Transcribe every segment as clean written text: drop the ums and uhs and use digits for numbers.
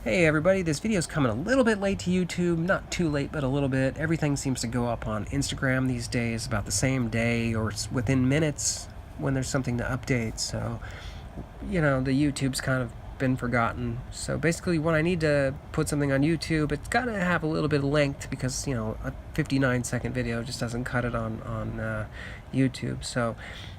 Hey everybody, this video is coming a little bit late to YouTube, not too late, but a little bit. Everything seems to go up on Instagram these days about the same day or within minutes when there's something to update. So, the YouTube's kind of been forgotten. So basically when I need to put something on YouTube, it's got to have a little bit of length because, a 59-second video just doesn't cut it on YouTube. So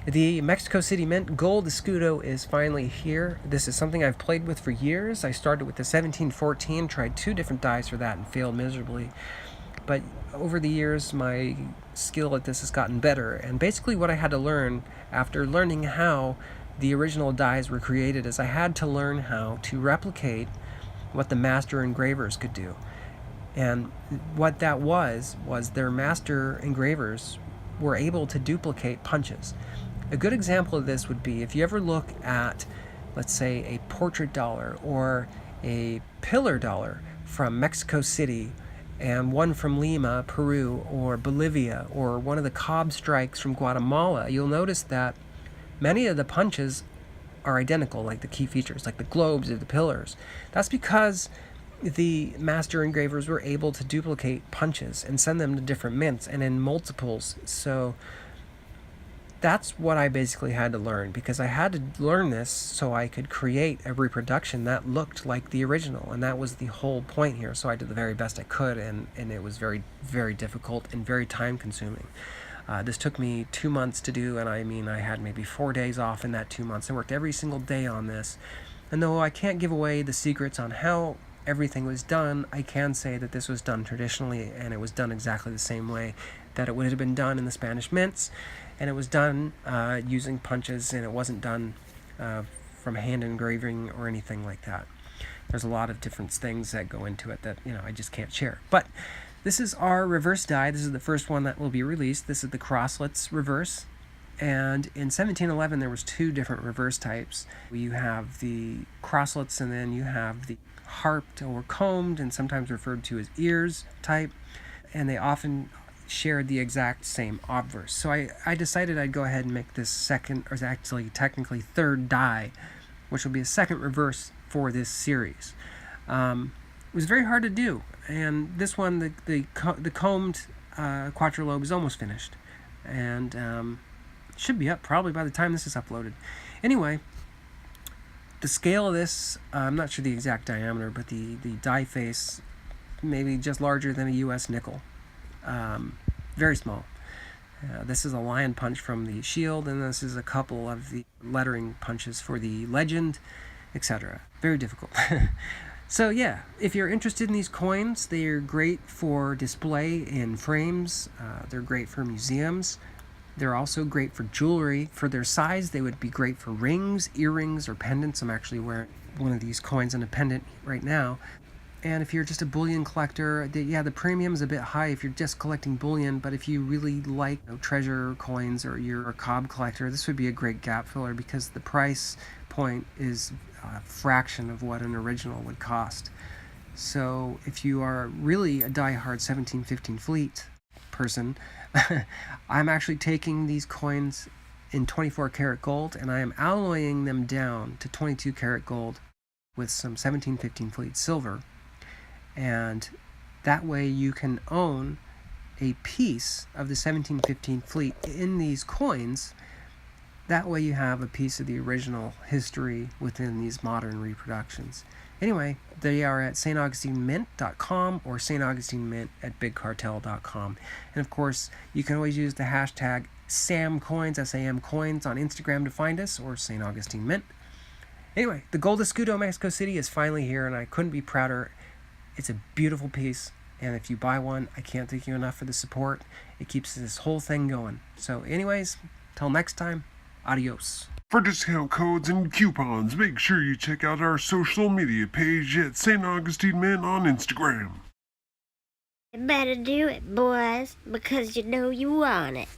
the Mexico City Mint Gold Escudo is finally here. This is something I've played with for years. I started with the 1714, tried 2 different dies for that and failed miserably. But over the years, my skill at this has gotten better. And basically what I had to learn after learning how the original dies were created is I had to learn how to replicate what the master engravers could do. And what that was their master engravers were able to duplicate punches. A good example of this would be if you ever look at, let's say, a portrait dollar or a pillar dollar from Mexico City and one from Lima, Peru, or Bolivia, or one of the cob strikes from Guatemala, you'll notice that many of the punches are identical, like the key features, like the globes or the pillars. That's because the master engravers were able to duplicate punches and send them to different mints and in multiples. So that's what I basically had to learn, because I had to learn this so I could create a reproduction that looked like the original, and that was the whole point here. So I did the very best I could, and it was very, very difficult and very time consuming. This took me 2 months to do, and I had maybe 4 days off in that 2 months. I worked every single day on this. And though I can't give away the secrets on how everything was done, I can say that this was done traditionally, and it was done exactly the same way that it would have been done in the Spanish mints. And it was done using punches, and it wasn't done from hand engraving or anything like that. There's a lot of different things that go into it that, I just can't share. But this is our reverse die. This is the first one that will be released. This is the crosslets reverse. And in 1711, there was 2 different reverse types. You have the crosslets, and then you have the harped or combed, and sometimes referred to as ears type. And they often shared the exact same obverse. So I decided I'd go ahead and make this second, or actually technically third die, which will be a second reverse for this series. It was very hard to do, and this one, the combed quattrolobe is almost finished, and should be up probably by the time this is uploaded. Anyway, the scale of this, I'm not sure the exact diameter, but the die face maybe just larger than a US nickel. Very small. This is a lion punch from the shield, and this is a couple of the lettering punches for the legend, etc. Very difficult. So yeah, if you're interested in these coins, they're great for display in frames. They're great for museums. They're also great for jewelry. For their size, they would be great for rings, earrings, or pendants. I'm actually wearing one of these coins in a pendant right now. And if you're just a bullion collector, the premium is a bit high if you're just collecting bullion, but if you really like treasure coins, or you're a cob collector, this would be a great gap filler because the price point is a fraction of what an original would cost. So if you are really a die-hard 1715 Fleet person, I'm actually taking these coins in 24 karat gold, and I am alloying them down to 22 karat gold with some 1715 Fleet silver. And that way you can own a piece of the 1715 Fleet in these coins. That way you have a piece of the original history within these modern reproductions. Anyway, they are at staugustinemint.com or staugustinemint@bigcartel.com. And of course, you can always use the hashtag SAMCoins, S-A-M coins, on Instagram to find us, or St. Augustine Mint. Anyway, the Gold Escudo Mexico City is finally here, and I couldn't be prouder. It's a beautiful piece, and if you buy one, I can't thank you enough for the support. It keeps this whole thing going. So anyways, till next time, adios. For discount codes and coupons, make sure you check out our social media page at St. Augustine Mint on Instagram. You better do it, boys, because you know you want it.